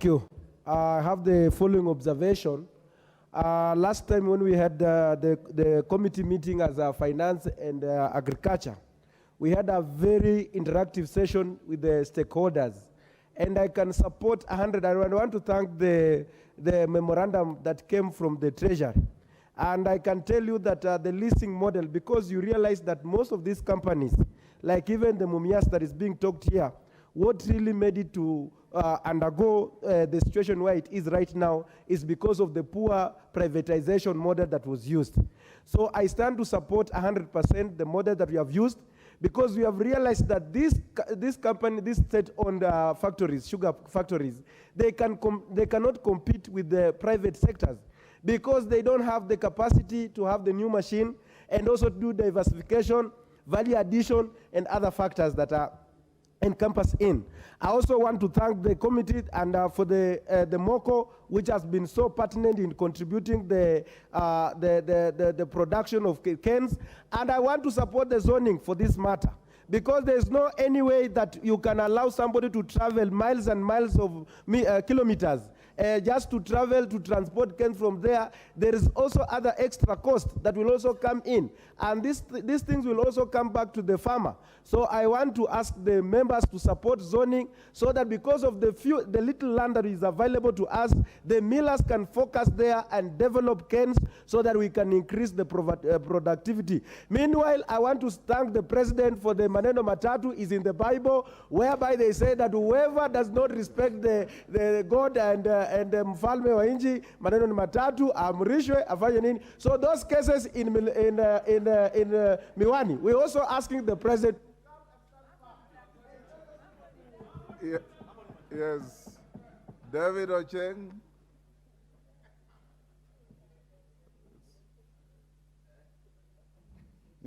Thank you. I have the following observation. Last time when we had the committee meeting as finance and agriculture, we had a very interactive session with the stakeholders. And I can support 100. I want to thank the memorandum that came from the Treasury. And I can tell you that the leasing model, because you realize that most of these companies, like even the Mumias that is being talked here, what really made it to undergo the situation where it is right now is because of the poor privatization model that was used. So I stand to support 100% the model that we have used, because we have realized that this company, these state-owned factories, sugar factories, they cannot compete with the private sectors because they don't have the capacity to have the new machine and also do diversification, value addition, and other factors that are encompassed in. I also want to thank the committee and for the MOCO, which has been so pertinent in contributing the production of cans. And I want to support the zoning for this matter, because there's no any way that you can allow somebody to travel miles and miles of kilometers just to travel to transport cans from there. There is also other extra cost that will also come in, and these things will also come back to the farmer. So I want to ask the members to support zoning, so that because of the little land that is available to us, the millers can focus there and develop cans so that we can increase the productivity. Meanwhile, I want to thank the president for the maneno Matatu is in the Bible, whereby they say that whoever does not respect the God and mfalme wa inji, maneno ni matatu, amrishwe, afanye nini. So those cases in Miwani, we're also asking the president. Yes, David Ocheng.